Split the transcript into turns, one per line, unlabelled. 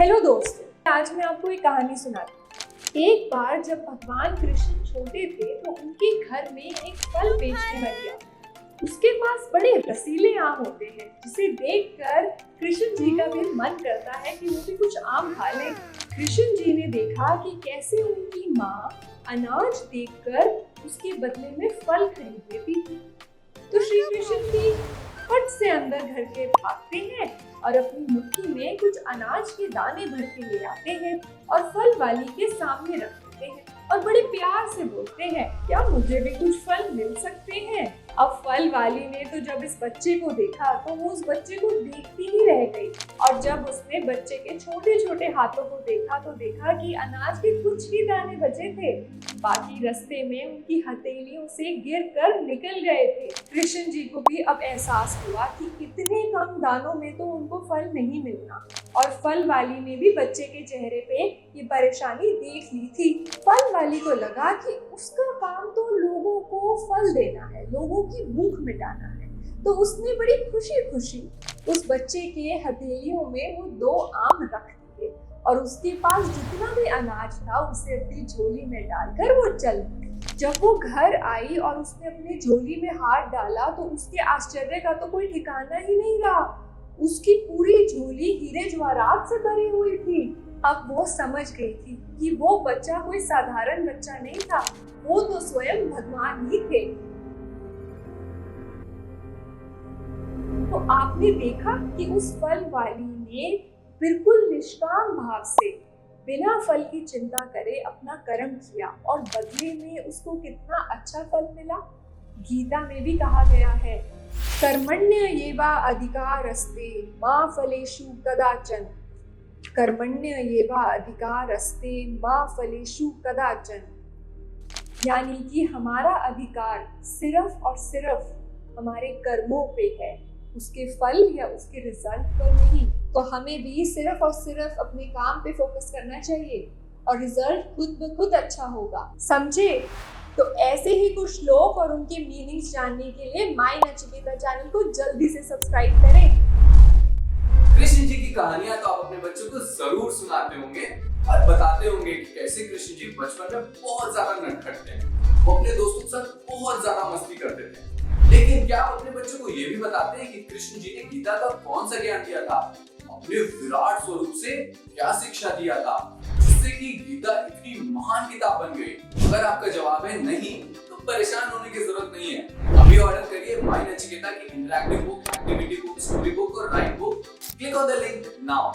Hello दोस्तों, आज मैं आपको एक कहानी सुनाती हूँ। एक बार जब भगवान कृष्ण छोटे थे तो उनके घर में एक फल बेचने वाला आता। उसके पास बड़े रसीले आम होते हैं जिसे देखकर कृष्ण जी का भी मन करता है कि वो भी कुछ आम खा लें। कृष्ण जी ने देखा कि कैसे उनकी माँ अनाज देखकर उसके बदले में फल खरीद लेती थी। तो श्री कृष्ण भी फट से अंदर घर के भागते हैं और अपनी मुट्ठी में कुछ अनाज के दाने भर के ले आते हैं और फल वाली के सामने रख देते हैं और बड़े प्यार से बोलते हैं, क्या मुझे भी कुछ फल मिल सकते हैं? अब फल वाली ने तो जब इस बच्चे को देखा तो वो उस बच्चे को देखती ही रह गई और जब उसने बच्चे के छोटे छोटे हाथों को देखा तो देखा कि अनाज के कुछ ही दाने बचे थे, बाकी रास्ते में उनकी हथेलियों से गिरकर निकल गए थे। कृष्ण जी को भी अब एहसास हुआ कि इतने कम दानों में तो उनको फल नहीं मिलना और फल वाली ने भी बच्चे के चेहरे पे ये परेशानी देख ली थी। फल वाली को लगा कि उसका काम तो लोगों को फल देना है, लोगों की भूख मिटाना है, तो उसने बड़ी खुशी खुशी उस बच्चे के हथेलियों में वो 2 आम रख दिए और उसके पास जितना भी अनाज था उसे अपनी झोली में डालकर वो चल दी। जब वो घर आई और उसने अपनी झोली में हाथ डाला तो उसके आश्चर्य का तो कोई ठिकाना ही नहीं रहा। उसकी पूरी झोली हीरे जवाहरात से भरी हुई थी। अब वो समझ गई थी कि वो बच्चा कोई साधारण बच्चा नहीं था, वो तो स्वयं भगवान ही थे। तो आपने देखा कि उस फल वाली ने बिल्कुल निष्काम भाव से बिना फल की चिंता करे अपना कर्म किया और बदले में उसको कितना अच्छा फल मिला। गीता में भी कहा गया है, कर्मण्येवा अधिकारस्ते मा फलेषु कदाचन, कर्मण्येवा अधिकारस्ते मा फलेषु कदाचन। यानी कि हमारा अधिकार सिर्फ और सिर्फ हमारे कर्मों पे है, उसके फल या उसके रिजल्ट पर नहीं। तो हमें भी सिर्फ और सिर्फ अपने काम पे फोकस करना चाहिए और रिजल्ट खुद ब खुद अच्छा होगा, समझे? तो ऐसे ही कुछ श्लोक और उनके मीनिंग्स जानने के लिए माय नचिकेता चैनल को जल्दी से सब्सक्राइब करें।
कृष्ण जी की कहानियां तो आप अपने बच्चों को जरूर सुनाते होंगे और बताते होंगे कि कैसे कृष्ण जी बचपन में बहुत ज्यादा नटखट थे। वो अपने दोस्तों के साथ बहुत ज्यादा मस्ती करते थे। लेकिन क्या आप अपने बच्चों को ये भी बताते हैं कि कृष्ण जी ने गीता का कौन सा ज्ञान दिया था, अपने विराट स्वरूप से क्या शिक्षा दिया था, जिससे कि गीता इतनी महान किताब बन गई? अगर आपका जवाब है नहीं तो परेशान होने की जरूरत नहीं है। अभी ऑर्डर करिए माय नचिकेता की interactive book, activity book, story book और write book. Click on the link now.